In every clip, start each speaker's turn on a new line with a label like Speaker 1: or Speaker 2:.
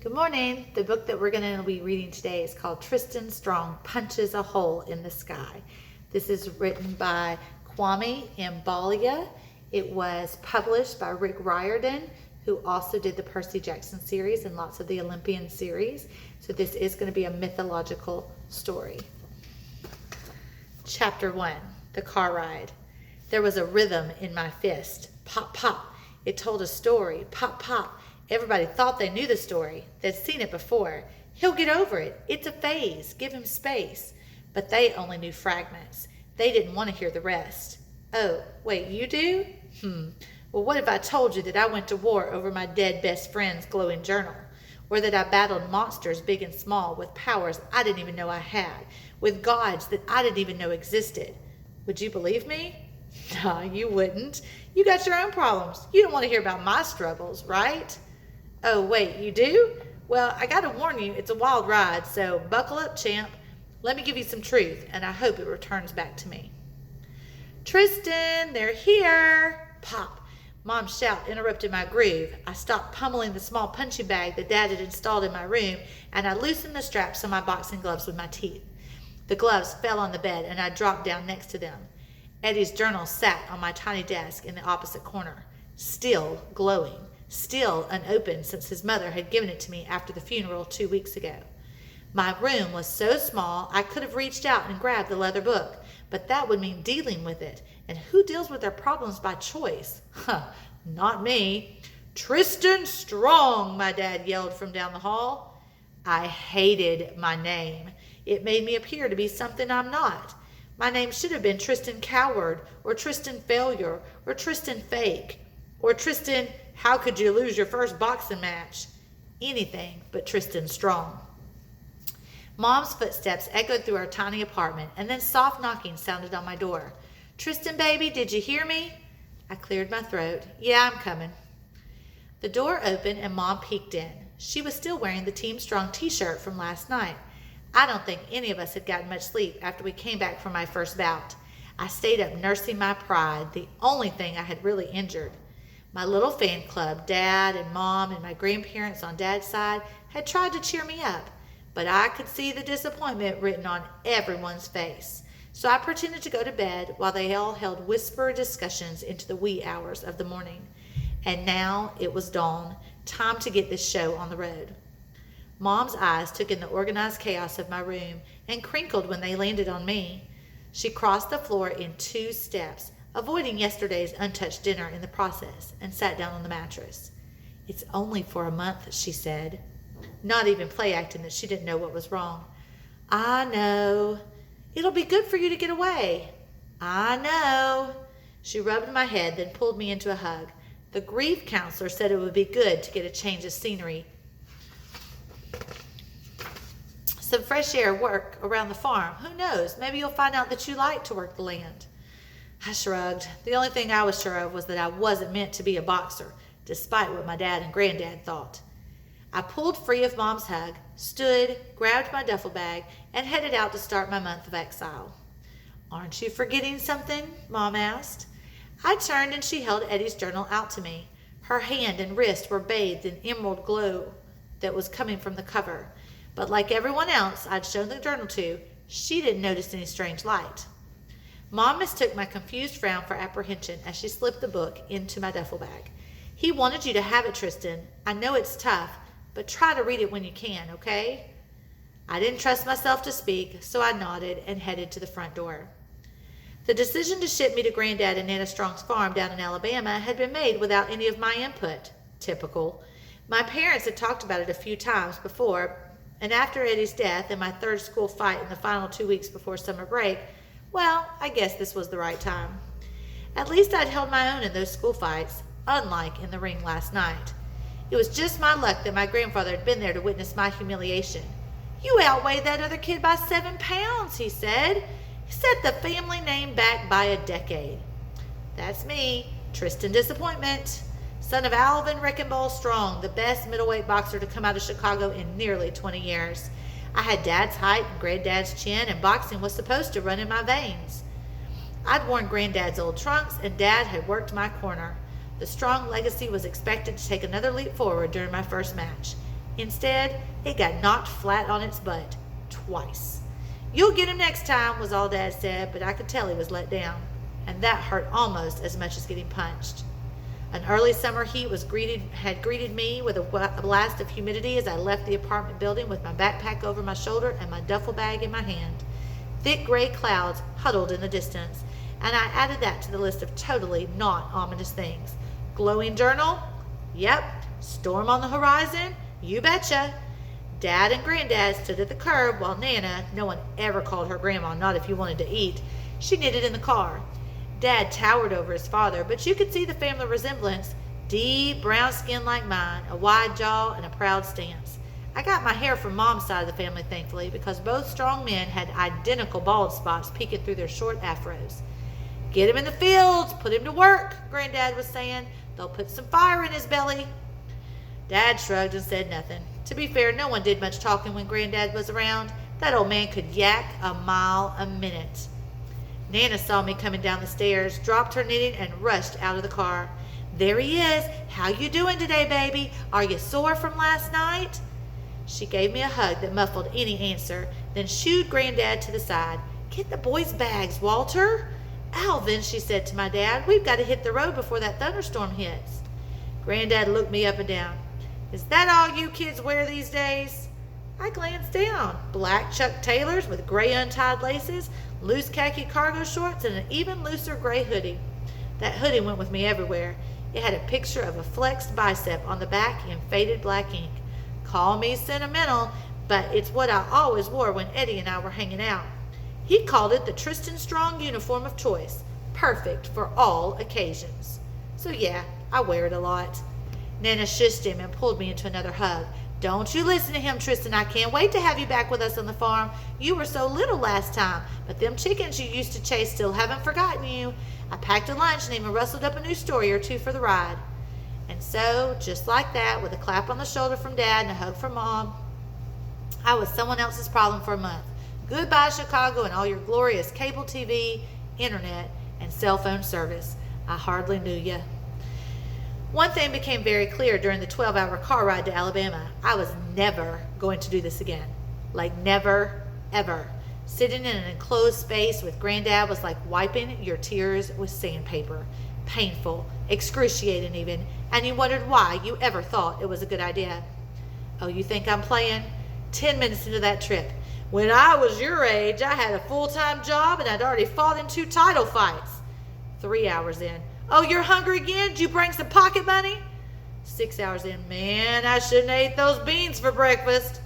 Speaker 1: Good morning. The book that we're going to be reading today is called Tristan Strong Punches a Hole in the Sky. This is written by Kwame Mbalia. It was published by Rick Riordan, who also did the Percy Jackson series and lots of the Olympian series. So this is going to be a mythological story. Chapter 1, The Car Ride. There was a rhythm in my fist. Pop, pop. It told a story. Pop, pop. Everybody thought they knew the story. They'd seen it before. He'll get over it. It's a phase. Give him space. But they only knew fragments. They didn't want to hear the rest. Oh, wait, you do? Well, what if I told you that I went to war over my dead best friend's glowing journal? Or that I battled monsters big and small with powers I didn't even know I had, with gods that I didn't even know existed? Would you believe me? No, you wouldn't. You got your own problems. You don't want to hear about my struggles, right? Oh, wait, you do? Well, I got to warn you, it's a wild ride, so buckle up, champ. Let me give you some truth, and I hope it returns back to me. Tristan, they're here. Pop. Mom's shout interrupted my groove. I stopped pummeling the small punching bag that Dad had installed in my room, and I loosened the straps on my boxing gloves with my teeth. The gloves fell on the bed, and I dropped down next to them. Eddie's journal sat on my tiny desk in the opposite corner, still glowing. Still unopened since his mother had given it to me after the funeral 2 weeks ago. My room was so small I could have reached out and grabbed the leather book, but that would mean dealing with it. And who deals with their problems by choice? Not me. Tristan Strong, my dad yelled from down the hall. I hated my name. It made me appear to be something I'm not. My name should have been Tristan Coward, or Tristan Failure, or Tristan Fake, or Tristan, how could you lose your first boxing match? Anything but Tristan Strong. Mom's footsteps echoed through our tiny apartment, and then soft knocking sounded on my door. Tristan, baby, did you hear me? I cleared my throat. Yeah, I'm coming. The door opened and Mom peeked in. She was still wearing the Team Strong t-shirt from last night. I don't think any of us had gotten much sleep after we came back from my first bout. I stayed up nursing my pride, the only thing I had really injured. My little fan club, Dad and Mom and my grandparents on Dad's side, had tried to cheer me up, but I could see the disappointment written on everyone's face. So I pretended to go to bed while they all held whisper discussions into the wee hours of the morning. And now it was dawn, time to get this show on the road. Mom's eyes took in the organized chaos of my room and crinkled when they landed on me. She crossed the floor in 2 steps, avoiding yesterday's untouched dinner in the process, and sat down on the mattress. It's only for a month, she said, not even play acting that she didn't know what was wrong. I know. It'll be good for you to get away. I know. She rubbed my head, then pulled me into a hug. The grief counselor said it would be good to get a change of scenery. Some fresh air, work around the farm. Who knows? Maybe you'll find out that you like to work the land. I shrugged. The only thing I was sure of was that I wasn't meant to be a boxer, despite what my dad and granddad thought. I pulled free of Mom's hug, stood, grabbed my duffel bag, and headed out to start my month of exile. Aren't you forgetting something? Mom asked. I turned and she held Eddie's journal out to me. Her hand and wrist were bathed in emerald glow that was coming from the cover. But like everyone else I'd shown the journal to, she didn't notice any strange light. Mom mistook my confused frown for apprehension as she slipped the book into my duffel bag. He wanted you to have it, Tristan. I know it's tough, but try to read it when you can, okay? I didn't trust myself to speak, so I nodded and headed to the front door. The decision to ship me to Granddad and Nana Strong's farm down in Alabama had been made without any of my input. Typical. My parents had talked about it a few times before, and after Eddie's death and my third school fight in the final 2 weeks before summer break, well, I guess this was the right time. At least I'd held my own in those school fights, unlike in the ring last night. It was just my luck that my grandfather had been there to witness my humiliation. You outweigh that other kid by 7 pounds, he said. He set the family name back by a decade. That's me, Tristan Disappointment, son of Alvin Rickenball Strong, the best middleweight boxer to come out of Chicago in nearly 20 years. I had Dad's height and Granddad's chin, and boxing was supposed to run in my veins. I'd worn Granddad's old trunks, and Dad had worked my corner. The Strong legacy was expected to take another leap forward during my first match. Instead, it got knocked flat on its butt. Twice. "You'll get him next time," was all Dad said, but I could tell he was let down. And that hurt almost as much as getting punched. An early summer heat had greeted me with a blast of humidity as I left the apartment building with my backpack over my shoulder and my duffel bag in my hand. Thick gray clouds huddled in the distance, and I added that to the list of totally not ominous things. Glowing journal? Yep. Storm on the horizon? You betcha. Dad and Granddad stood at the curb while Nana, no one ever called her Grandma, not if you wanted to eat, she knitted in the car. Dad towered over his father, but you could see the family resemblance. Deep brown skin like mine, a wide jaw, and a proud stance. I got my hair from Mom's side of the family, thankfully, because both strong men had identical bald spots peeking through their short afros. "Get him in the fields, put him to work," Granddad was saying. "They'll put some fire in his belly." Dad shrugged and said nothing. To be fair, no one did much talking when Granddad was around. That old man could yak a mile a minute. Nana saw me coming down the stairs, dropped her knitting, and rushed out of the car. "There he is. How you doing today, baby? Are you sore from last night?" She gave me a hug that muffled any answer, then shooed Granddad to the side. "Get the boys' bags, Walter." "Alvin," she said to my dad, "we've got to hit the road before that thunderstorm hits." Granddad looked me up and down. "Is that all you kids wear these days?" I glanced down. Black Chuck Taylors with gray untied laces, loose khaki cargo shorts, and an even looser gray hoodie. That hoodie went with me everywhere. It had a picture of a flexed bicep on the back in faded black ink. Call me sentimental, but it's what I always wore when Eddie and I were hanging out. He called it the Tristan Strong uniform of choice, perfect for all occasions. So yeah, I wear it a lot. Nana shushed him and pulled me into another hug. "Don't you listen to him, Tristan. I can't wait to have you back with us on the farm. You were so little last time, but them chickens you used to chase still haven't forgotten you. I packed a lunch and even rustled up a new story or two for the ride." And so, just like that, with a clap on the shoulder from Dad and a hug from Mom, I was someone else's problem for a month. Goodbye, Chicago, and all your glorious cable TV, internet, and cell phone service. I hardly knew you. One thing became very clear during the 12-hour car ride to Alabama. I was never going to do this again. Like never, ever. Sitting in an enclosed space with Granddad was like wiping your tears with sandpaper. Painful, excruciating even, and you wondered why you ever thought it was a good idea. Oh, you think I'm playing? 10 minutes into that trip. "When I was your age, I had a full-time job and I'd already fought in 2 title fights." 3 hours in. "Oh, you're hungry again? Did you bring some pocket money?" 6 hours in. "Man, I shouldn't have ate those beans for breakfast."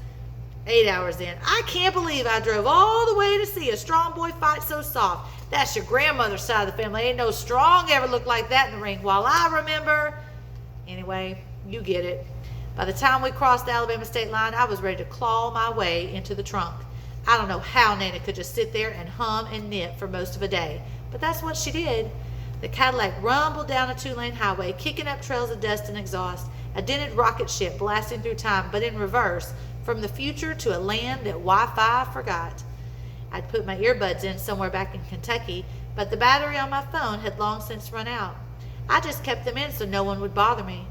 Speaker 1: 8 hours in. "I can't believe I drove all the way to see a strong boy fight so soft. That's your grandmother's side of the family. Ain't no strong ever looked like that in the ring while I remember." Anyway, you get it. By the time we crossed the Alabama state line, I was ready to claw my way into the trunk. I don't know how Nana could just sit there and hum and knit for most of a day, but that's what she did. The Cadillac rumbled down a 2-lane highway, kicking up trails of dust and exhaust, a dented rocket ship blasting through time, but in reverse, from the future to a land that Wi-Fi forgot. I'd put my earbuds in somewhere back in Kentucky, but the battery on my phone had long since run out. I just kept them in so no one would bother me.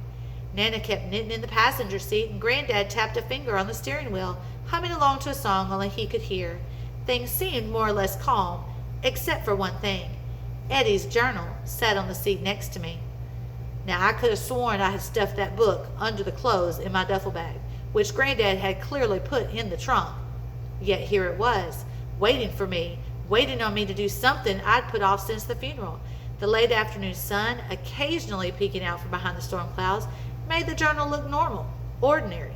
Speaker 1: Nana kept knitting in the passenger seat, and Granddad tapped a finger on the steering wheel, humming along to a song only he could hear. Things seemed more or less calm, except for one thing. Eddie's journal sat on the seat next to me. Now, I could have sworn I had stuffed that book under the clothes in my duffel bag, which Granddad had clearly put in the trunk. Yet here it was, waiting for me, waiting on me to do something I'd put off since the funeral. The late afternoon sun, occasionally peeking out from behind the storm clouds, made the journal look normal, ordinary.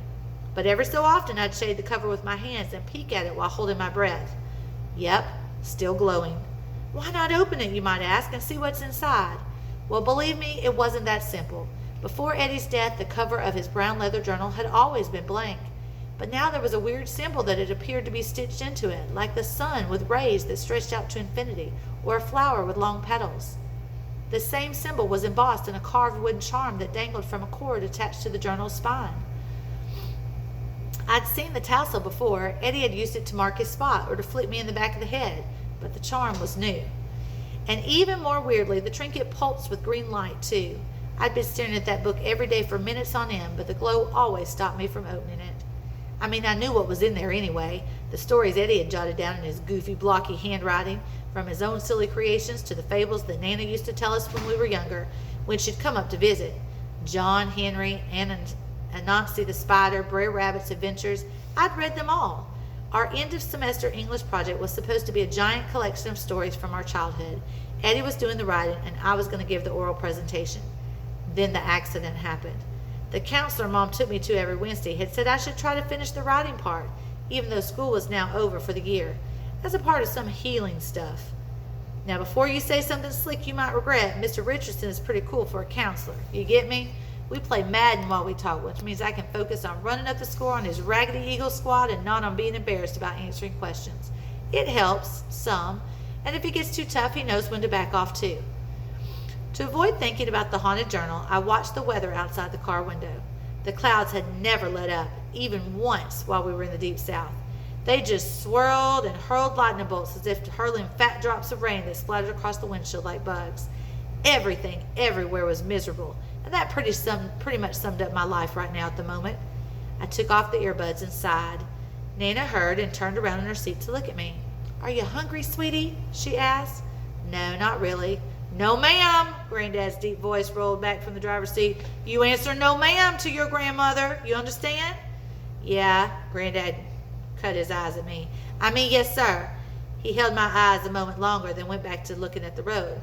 Speaker 1: But every so often I'd shade the cover with my hands and peek at it while holding my breath. Yep, still glowing. Why not open it, you might ask, and see what's inside? Well, believe me, it wasn't that simple. Before Eddie's death, the cover of his brown leather journal had always been blank. But now there was a weird symbol that had appeared to be stitched into it, like the sun with rays that stretched out to infinity, or a flower with long petals. The same symbol was embossed in a carved wooden charm that dangled from a cord attached to the journal's spine. I'd seen the tassel before. Eddie had used it to mark his spot or to flick me in the back of the head, but the charm was new. And even more weirdly, the trinket pulsed with green light, too. I'd been staring at that book every day for minutes on end, but the glow always stopped me from opening it. I mean, I knew what was in there anyway. The stories Eddie had jotted down in his goofy, blocky handwriting, from his own silly creations to the fables that Nana used to tell us when we were younger, when she'd come up to visit. John, Henry, Anansi the Spider, Brer Rabbit's adventures. I'd read them all. Our end-of-semester English project was supposed to be a giant collection of stories from our childhood. Eddie was doing the writing, and I was going to give the oral presentation. Then the accident happened. The counselor Mom took me to every Wednesday had said I should try to finish the writing part, even though school was now over for the year, as a part of some healing stuff. Now, before you say something slick you might regret, Mr. Richardson is pretty cool for a counselor. You get me? We play Madden while we talk, which means I can focus on running up the score on his Raggedy Eagle squad and not on being embarrassed about answering questions. It helps, some, and if he gets too tough, he knows when to back off too. To avoid thinking about the haunted journal, I watched the weather outside the car window. The clouds had never let up, even once while we were in the deep south. They just swirled and hurled lightning bolts as if hurling fat drops of rain that splattered across the windshield like bugs. Everything, everywhere was miserable, and that pretty much summed up my life right now at the moment. I took off the earbuds and sighed. Nana heard and turned around in her seat to look at me. "Are you hungry, sweetie?" she asked. "No, not really." "No, ma'am," Granddad's deep voice rolled back from the driver's seat. "You answer no, ma'am, to your grandmother. You understand?" "Yeah," Granddad cut his eyes at me. "I mean, yes, sir." He held my eyes a moment longer, then went back to looking at the road.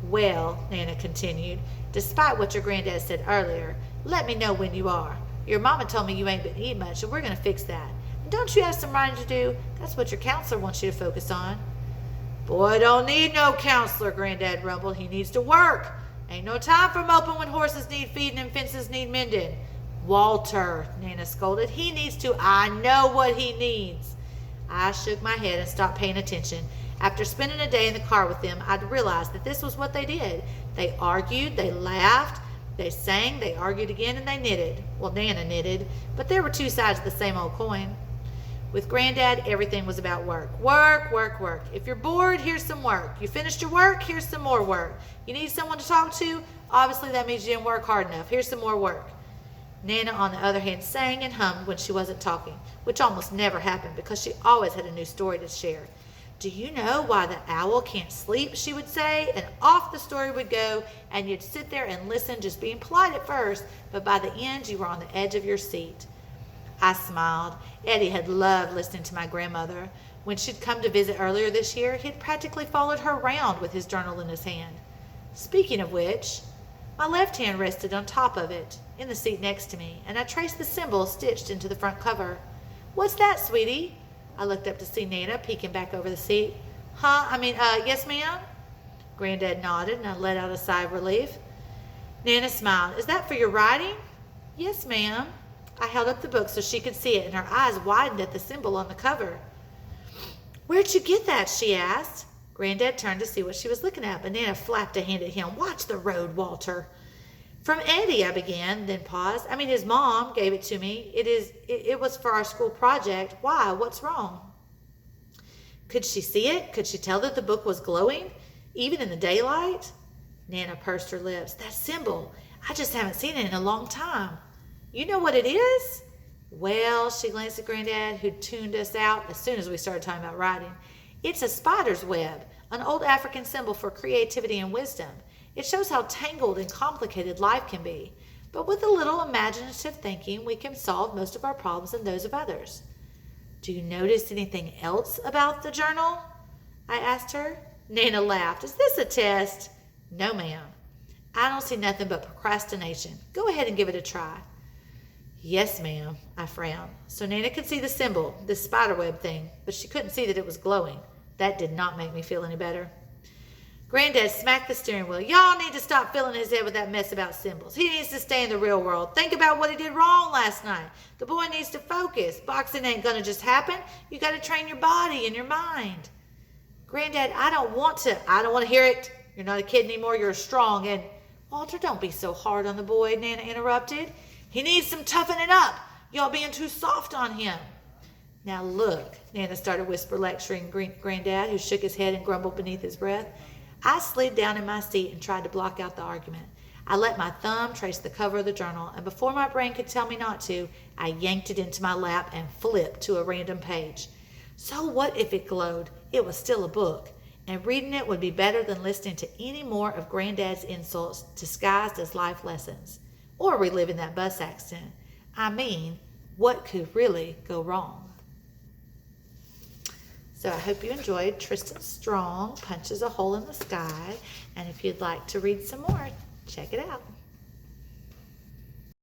Speaker 1: "Well," Nana continued, "despite what your granddad said earlier, let me know when you are. Your mama told me you ain't been eating much, and we're going to fix that. And don't you have some writing to do? That's what your counselor wants you to focus on." "Boy don't need no counselor," Granddad rumbled. "He needs to work. Ain't no time for moping when horses need feeding and fences need mending." "Walter," Nana scolded, "he needs to." "I know what he needs." I shook my head and stopped paying attention. After spending a day in the car with them, I'd realized that this was what they did. They argued, they laughed, they sang, they argued again, and they knitted. Well, Nana knitted, but there were two sides of the same old coin. With Granddad, everything was about work. Work, work, work. If you're bored, here's some work. You finished your work, here's some more work. You need someone to talk to? Obviously, that means you didn't work hard enough. Here's some more work. Nana, on the other hand, sang and hummed when she wasn't talking, which almost never happened because she always had a new story to share. "Do you know why the owl can't sleep?" she would say, and off the story would go, and you'd sit there and listen, just being polite at first, but by the end you were on the edge of your seat. I smiled. Eddie had loved listening to my grandmother. When she'd come to visit earlier this year, he'd practically followed her around with his journal in his hand. Speaking of which, my left hand rested on top of it, in the seat next to me, and I traced the symbol stitched into the front cover. "What's that, sweetie?" I looked up to see Nana peeking back over the seat. Yes, ma'am?" Granddad nodded, and I let out a sigh of relief. Nana smiled. "Is that for your writing?" "Yes, ma'am." I held up the book so she could see it, and her eyes widened at the symbol on the cover. "Where'd you get that?" she asked. Granddad turned to see what she was looking at, but Nana flapped a hand at him. "Watch the road, Walter." "From Eddie," I began, then paused. "His mom gave it to me. It was for our school project. Why? What's wrong?" Could she see it? Could she tell that the book was glowing, even in the daylight? Nana pursed her lips. "That symbol. I just haven't seen it in a long time." "You know what it is?" "Well," she glanced at Granddad, who tuned us out as soon as we started talking about writing. "It's a spider's web, an old African symbol for creativity and wisdom. It shows how tangled and complicated life can be. But with a little imaginative thinking, we can solve most of our problems and those of others." "Do you notice anything else about the journal?" I asked her. Nana laughed. "Is this a test?" "No, ma'am. I don't see nothing but procrastination. Go ahead and give it a try." "Yes, ma'am." I frowned. So Nana could see the symbol, this spiderweb thing, but she couldn't see that it was glowing. That did not make me feel any better. Granddad smacked the steering wheel. "Y'all need to stop filling his head with that mess about symbols. He needs to stay in the real world. Think about what he did wrong last night. The boy needs to focus. Boxing ain't gonna just happen. You gotta train your body and your mind." "Granddad, I don't want to hear it. You're not a kid anymore. You're strong and—" "Walter, don't be so hard on the boy," Nana interrupted. "He needs some toughening up. Y'all being too soft on him." "Now look," Nana started whisper lecturing Granddad, who shook his head and grumbled beneath his breath. I slid down in my seat and tried to block out the argument. I let my thumb trace the cover of the journal, and before my brain could tell me not to, I yanked it into my lap and flipped to a random page. So what if it glowed? It was still a book, and reading it would be better than listening to any more of Granddad's insults disguised as life lessons, or reliving that bus accident. I mean, what could really go wrong? So I hope you enjoyed Tristan Strong Punches a Hole in the Sky, and if you'd like to read some more, check it out.